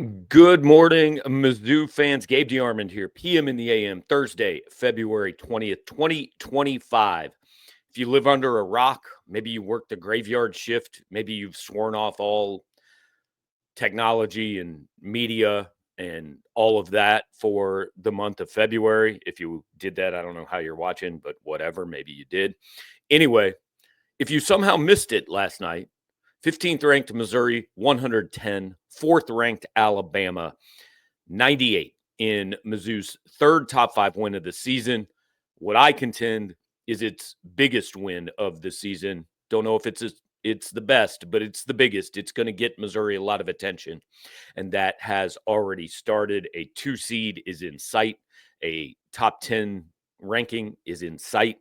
Good morning, Mizzou fans. Gabe DeArmond here, PM in the AM, Thursday, February 20th, 2025. If you live under a rock, maybe you work the graveyard shift, maybe you've sworn off all technology and media and all of that for the month of February. If you did that, I don't know how you're watching, but whatever, maybe you did. Anyway, if you somehow missed it last night, 15th ranked Missouri, 110, 4th ranked Alabama, 98 in Mizzou's third top five win of the season. What I contend is its biggest win of the season. Don't know if it's the best, but it's the biggest. It's going to get Missouri a lot of attention, and that has already started. A 2 seed is in sight. A top 10 ranking is in sight.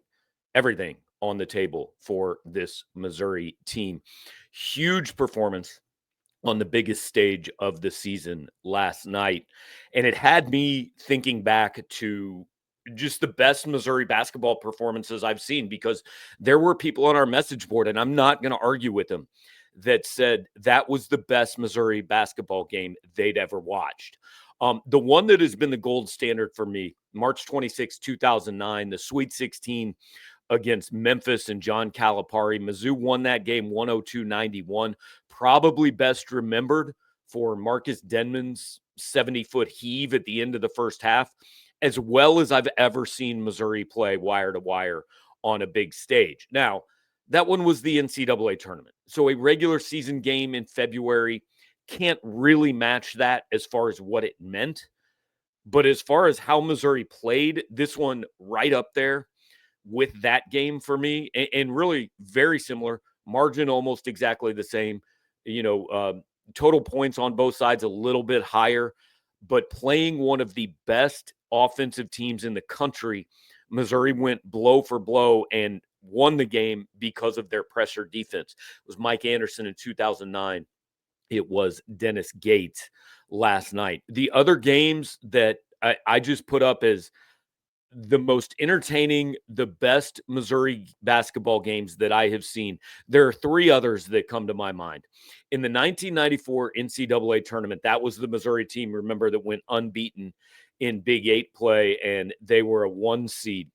Everything on the table for this Missouri team. Huge performance on the biggest stage of the season last night. And it had me thinking back to just the best Missouri basketball performances I've seen, because there were people on our message board, and I'm not going to argue with them, that said that was the best Missouri basketball game they'd ever watched. The one that has been the gold standard for me, March 26, 2009, the Sweet 16 against Memphis and John Calipari. Mizzou won that game 102-91. Probably best remembered for Marcus Denman's 70-foot heave at the end of the first half, as well as I've ever seen Missouri play wire to wire on a big stage. Now, that one was the NCAA tournament. So a regular season game in February can't really match that as far as what it meant. But as far as how Missouri played, this one right up there with that game for me, and really very similar, margin almost exactly the same. Total points on both sides a little bit higher, but playing one of the best offensive teams in the country, Missouri went blow for blow and won the game because of their pressure defense. It was Mike Anderson in 2009. It was Dennis Gates last night. The other games that I just put up as the most entertaining, the best Missouri basketball games that I have seen. There are three others that come to my mind. In the 1994 NCAA tournament, that was the Missouri team, remember, that went unbeaten in Big Eight play, and they were a 1 seed.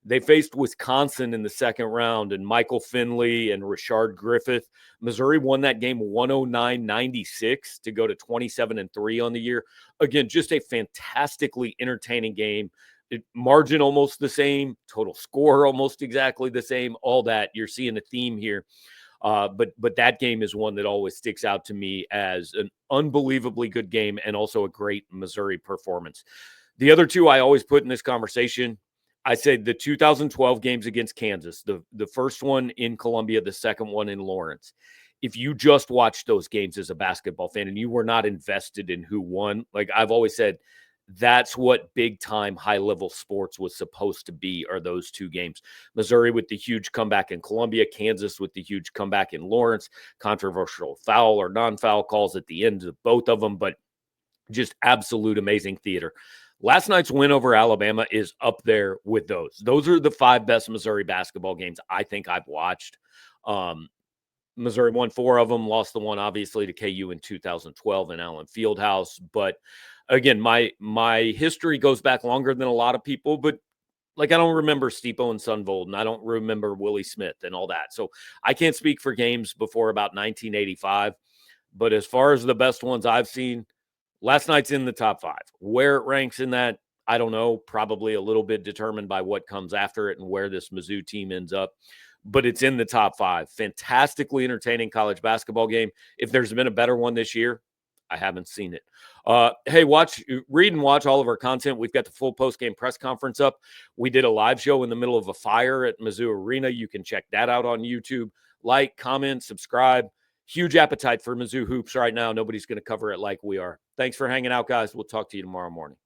They faced Wisconsin in the second round, and Michael Finley and Rashard Griffith. Missouri won that game 109-96 to go to 27-3 on the year. Again, just a fantastically entertaining game. Margin almost the same, total score almost exactly the same, all that. You're seeing a theme here. But that game is one that always sticks out to me as an unbelievably good game and also a great Missouri performance. The other two I always put in this conversation, I say the 2012 games against Kansas, the first one in Columbia, the second one in Lawrence. If you just watched those games as a basketball fan and you were not invested in who won, like I've always said, that's what big time high level sports was supposed to be, are those two games. Missouri with the huge comeback in Columbia, Kansas with the huge comeback in Lawrence, controversial foul or non-foul calls at the end of both of them, but just absolute amazing theater. Last night's win over Alabama is up there with those. Those are the 5 best Missouri basketball games I think I've watched. Missouri won 4 of them, lost the one obviously to KU in 2012 in Allen Fieldhouse. But again, my history goes back longer than a lot of people, but like I don't remember Steepo and Sunvold, and I don't remember Willie Smith and all that. So I can't speak for games before about 1985. But as far as the best ones I've seen, last night's in the top 5. Where it ranks in that, I don't know. Probably a little bit determined by what comes after it and where this Mizzou team ends up. But it's in the top 5. Fantastically entertaining college basketball game. If there's been a better one this year, I haven't seen it. Hey, read and watch all of our content. We've got the full post-game press conference up. We did a live show in the middle of a fire at Mizzou Arena. You can check that out on YouTube. Like, comment, subscribe. Huge appetite for Mizzou hoops right now. Nobody's going to cover it like we are. Thanks for hanging out, guys. We'll talk to you tomorrow morning.